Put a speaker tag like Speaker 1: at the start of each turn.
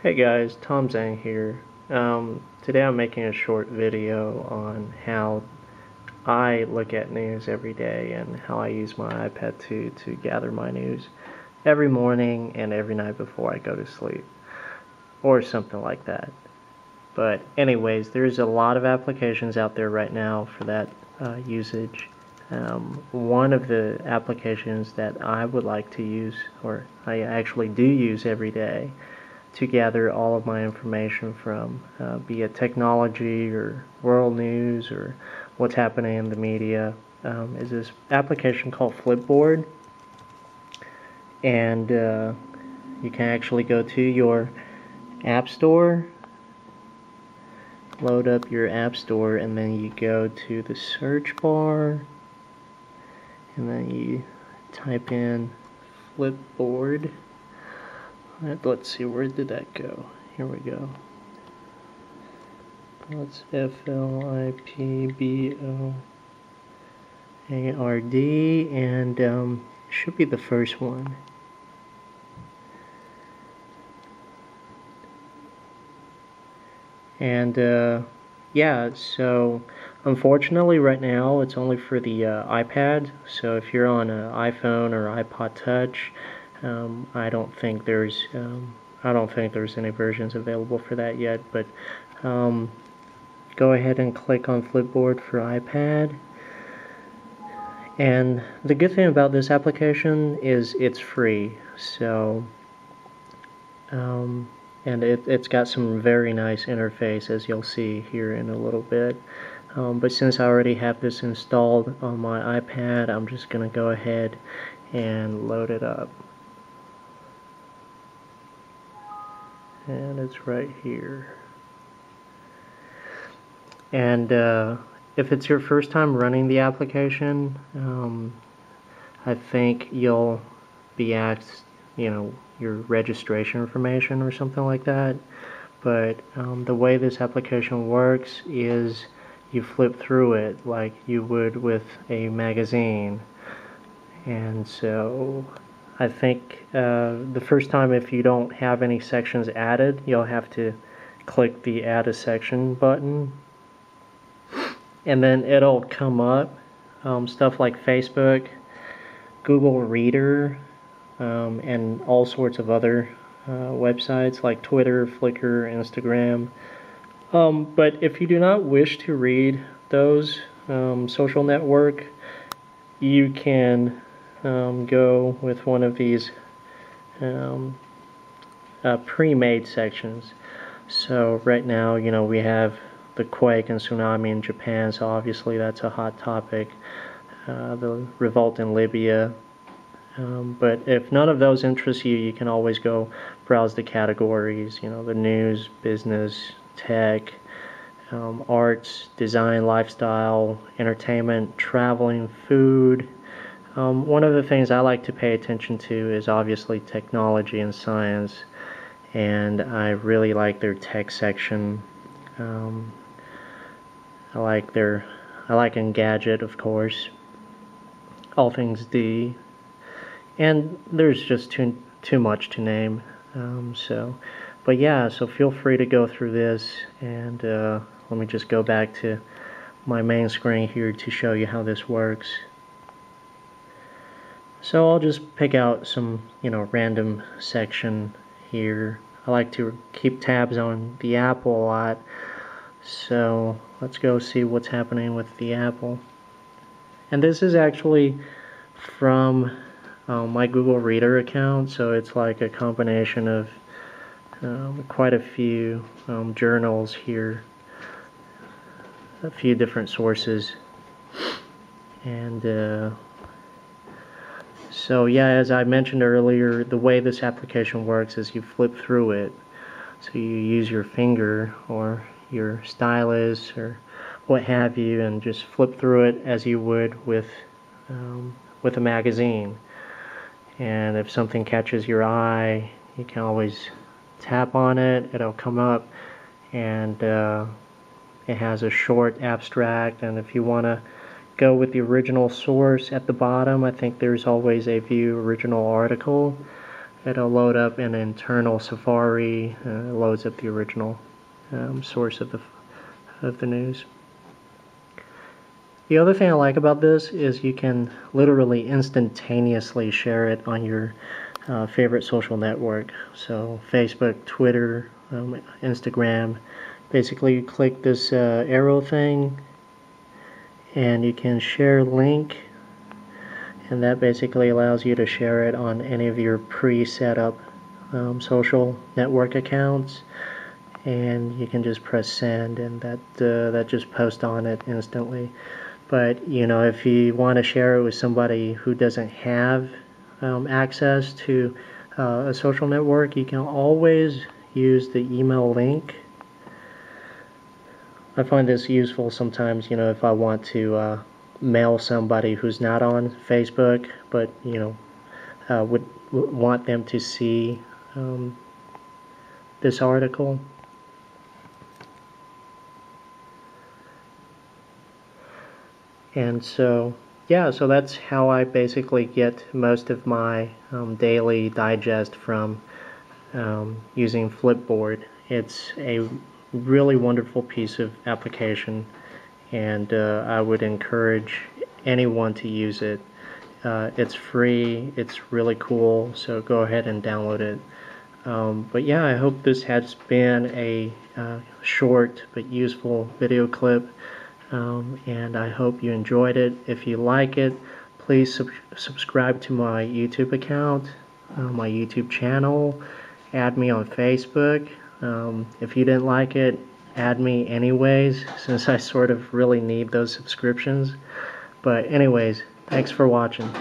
Speaker 1: Hey guys, Tom Zhang here. Today I'm making a short video on how I look at news every day and how I use my iPad to gather my news every morning and every night before I go to sleep, or something like that. But anyways, there's a lot of applications out there right now for that usage. One of the applications that I would like to use, or I actually do use every day, to gather all of my information from, be it technology or world news or what's happening in the media, is this application called Flipboard. And you can actually go to your App Store, load up your App Store, and then you go to the search bar, and then you type in Flipboard. Let's see, where did that go? Here we go. That's Flipboard, and should be the first one. And yeah, so unfortunately right now it's only for the iPad. So if you're on an iPhone or iPod Touch, I don't think there's any versions available for that yet. But go ahead and click on Flipboard for iPad. And the good thing about this application is it's free. So and it's got some very nice interface, as you'll see here in a little bit. But since I already have this installed on my iPad, I'm just going to go ahead and load it up. And it's right here. And if it's your first time running the application, I think you'll be asked, your registration information or something like that. But the way this application works is you flip through it like you would with a magazine. And so I think the first time, if you don't have any sections added, you'll have to click the Add a Section button. And then it'll come up stuff like Facebook, Google Reader, and all sorts of other websites like Twitter, Flickr, Instagram. But if you do not wish to read those social network, you can go with one of these pre-made sections. So right now, we have the quake and tsunami in Japan, so obviously that's a hot topic. The revolt in Libya. But if none of those interest you, you can always go browse the categories, the news, business, tech, arts, design, lifestyle, entertainment, traveling, food. One of the things I like to pay attention to is obviously technology and science, and I really like their tech section. I like Engadget, of course, all things D, and there's just too much to name. But yeah, so feel free to go through this, and let me just go back to my main screen here to show you how this works. So I'll just pick out some, random section here. I like to keep tabs on the Apple a lot, so let's go see what's happening with the Apple. And this is actually from my Google Reader account, so it's like a combination of quite a few journals here, a few different sources. And so yeah, as I mentioned earlier, the way this application works is you flip through it. So you use your finger or your stylus or what have you, and just flip through it as you would with a magazine. And if something catches your eye, you can always tap on it. It'll come up, and it has a short abstract. And if you want to go with the original source at the bottom, I think there's always a view original article. it'll load up an internal Safari, loads up the original source of the news. The other thing I like about this is you can literally instantaneously share it on your favorite social network. So Facebook, Twitter, Instagram. Basically, you click this arrow thing and you can share link, and that basically allows you to share it on any of your pre-set up social network accounts, and you can just press send, and that just posts on it instantly. But if you want to share it with somebody who doesn't have access to a social network, you can always use the email link. I find this useful sometimes, if I want to mail somebody who's not on Facebook, but would want them to see this article. And so that's how I basically get most of my daily digest from using Flipboard. It's a really wonderful piece of application, and I would encourage anyone to use it. It's free, it's really cool, so go ahead and download it. But yeah, I hope this has been a short but useful video clip. And I hope you enjoyed it. If you like it, please subscribe to my YouTube account, my YouTube channel. Add me on Facebook. If you didn't like it, add me anyways, since I sort of really need those subscriptions. But anyways, thanks for watching.